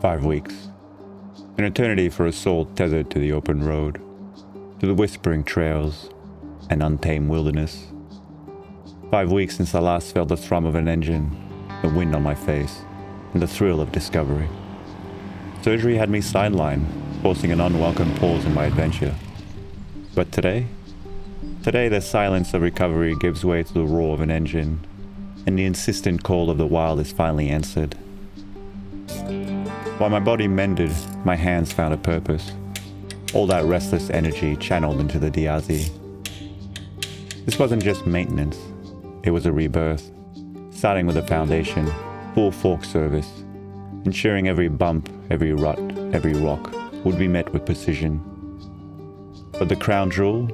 5 weeks. An eternity for a soul tethered to the open road, to the whispering trails and untamed wilderness. 5 weeks since I last felt the thrum of an engine, the wind on my face, and the thrill of discovery. Surgery had me sidelined, forcing an unwelcome pause in my adventure. But today the silence of recovery gives way to the roar of an engine, and the insistent call of the wild is finally answered. While my body mended, my hands found a purpose. All that restless energy channeled into the Diazi. This wasn't just maintenance, it was a rebirth, starting with a foundation, full fork service, ensuring every bump, every rut, every rock would be met with precision. But the crown jewel,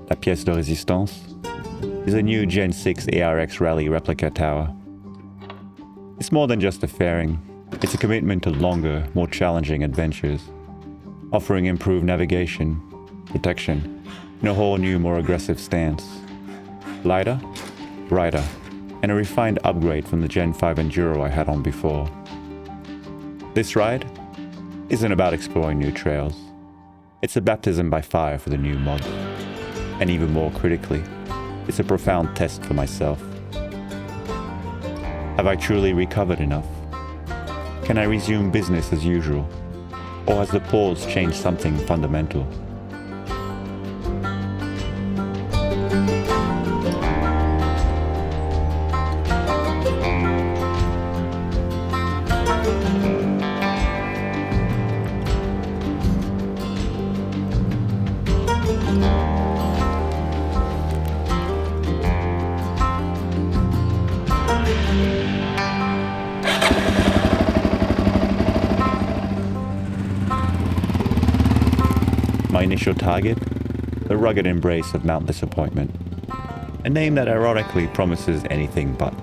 la pièce de résistance, is a new Gen 6 ARX Rally Replica Tower. It's more than just a fairing, it's a commitment to longer, more challenging adventures, offering improved navigation, protection, and a whole new, more aggressive stance. Lighter, brighter, and a refined upgrade from the Gen 5 Enduro I had on before. This ride isn't about exploring new trails. It's a baptism by fire for the new mods. And even more critically, it's a profound test for myself. Have I truly recovered enough? Can I resume business as usual? Or has the pause changed something fundamental? My initial target, the rugged embrace of Mount Disappointment, a name that ironically promises anything but.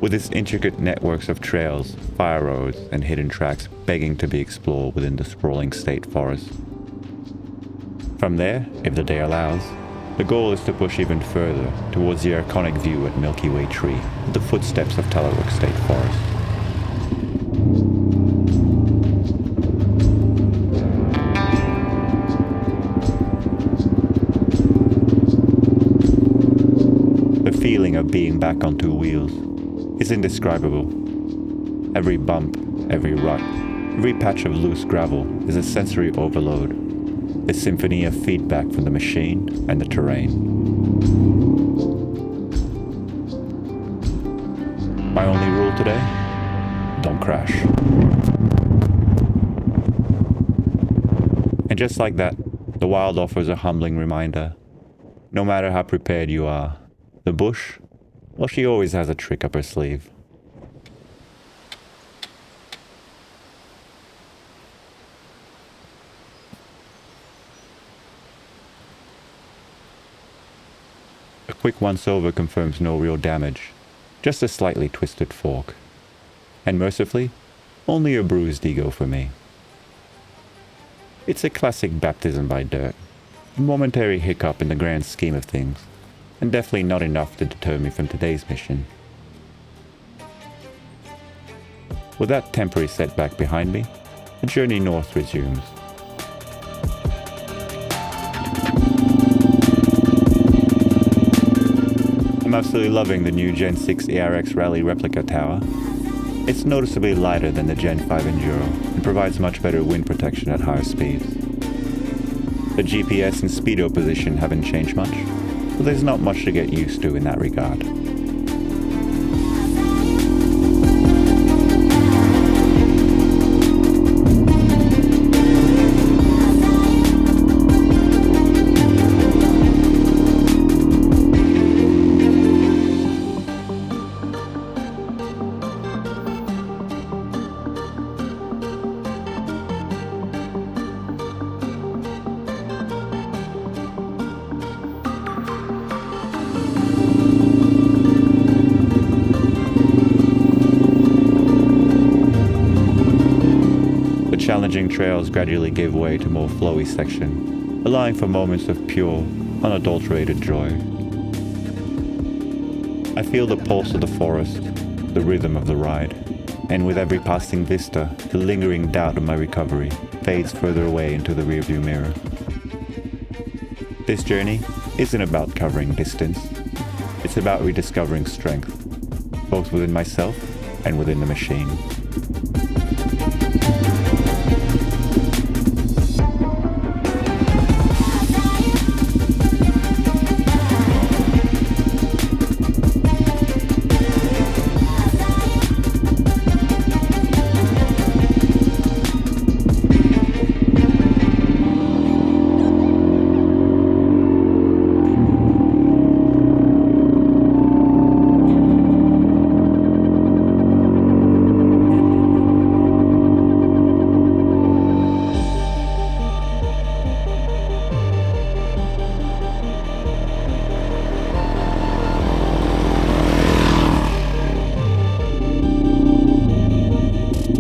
With its intricate networks of trails, fire roads, and hidden tracks begging to be explored within the sprawling state forest. From there, if the day allows, the goal is to push even further towards the iconic view at Milky Way Tree, at the footsteps of Talarook State Forest. The feeling of being back on two wheels is indescribable. Every bump, every rut, every patch of loose gravel is a sensory overload, a symphony of feedback from the machine and the terrain. My only rule today? Don't crash. And just like that, the wild offers a humbling reminder. No matter how prepared you are, the bush, well, she always has a trick up her sleeve. A quick once-over confirms no real damage, just a slightly twisted fork. And mercifully, only a bruised ego for me. It's a classic baptism by dirt, a momentary hiccup in the grand scheme of things, and definitely not enough to deter me from today's mission. With that temporary setback behind me, the journey north resumes. I'm absolutely loving the new Gen 6 ARX Rally Replica Tower. It's noticeably lighter than the Gen 5 Enduro and provides much better wind protection at higher speeds. The GPS and speedo position haven't changed much, but there's not much to get used to in that regard. Challenging trails gradually gave way to more flowy section, allowing for moments of pure, unadulterated joy. I feel the pulse of the forest, the rhythm of the ride, and with every passing vista, the lingering doubt of my recovery fades further away into the rearview mirror. This journey isn't about covering distance, it's about rediscovering strength, both within myself and within the machine.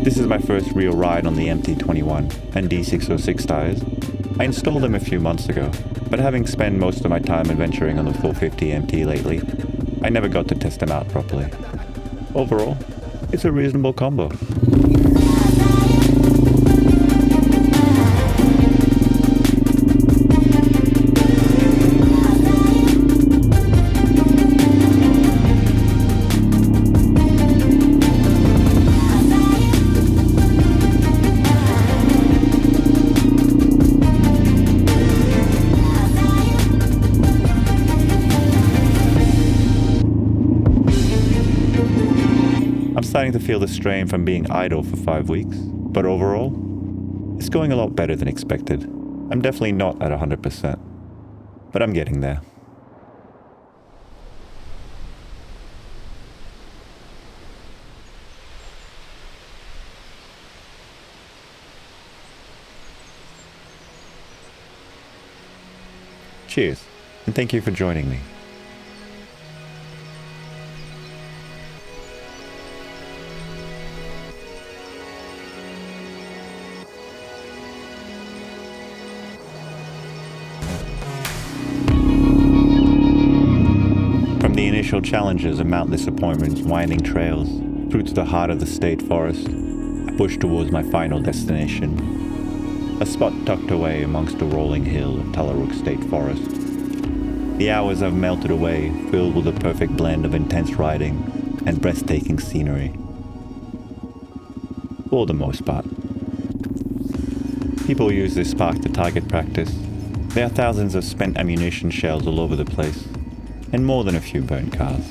This is my first real ride on the MT21 and D606 tires. I installed them a few months ago, but having spent most of my time adventuring on the 450 MT lately, I never got to test them out properly. Overall, it's a reasonable combo. I'm starting to feel the strain from being idle for 5 weeks, but overall, it's going a lot better than expected. I'm definitely not at 100%, but I'm getting there. Cheers, and thank you for joining me. From the initial challenges of Mount Disappointment's winding trails through to the heart of the state forest, I pushed towards my final destination, a spot tucked away amongst the rolling hill of Tallarook State Forest. The hours have melted away, filled with a perfect blend of intense riding and breathtaking scenery. For the most part. People use this park to target practice. There are thousands of spent ammunition shells all over the place, and more than a few burnt cars.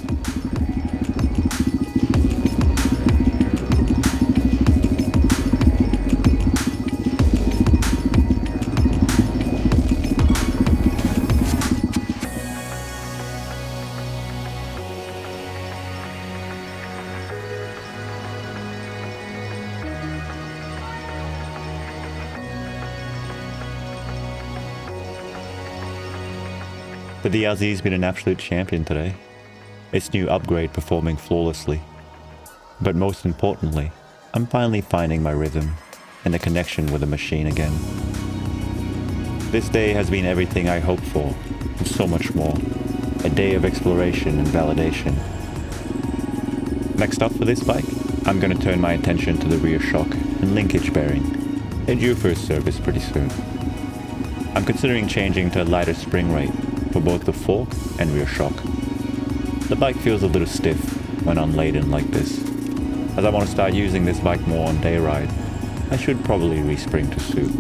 The DRZ's been an absolute champion today. Its new upgrade performing flawlessly. But most importantly, I'm finally finding my rhythm and a connection with the machine again. This day has been everything I hoped for, and so much more. A day of exploration and validation. Next up for this bike, I'm going to turn my attention to the rear shock and linkage bearing. They're due for a service pretty soon. I'm considering changing to a lighter spring rate for both the fork and rear shock. The bike feels a little stiff when unladen like this. As I want to start using this bike more on day ride, I should probably respring to suit.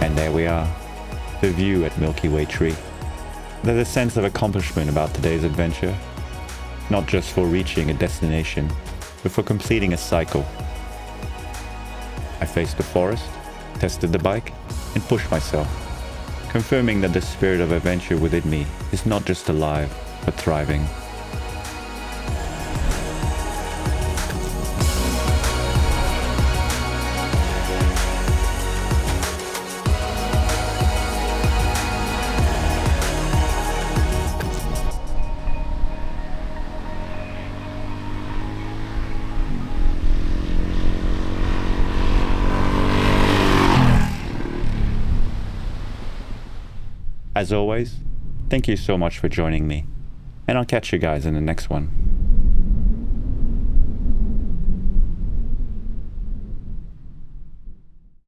And there we are, the view at Milky Way Tree. There's a sense of accomplishment about today's adventure, not just for reaching a destination, but for completing a cycle. I faced the forest, tested the bike, and pushed myself, confirming that the spirit of adventure within me is not just alive, but thriving. As always, thank you so much for joining me, and I'll catch you guys in the next one.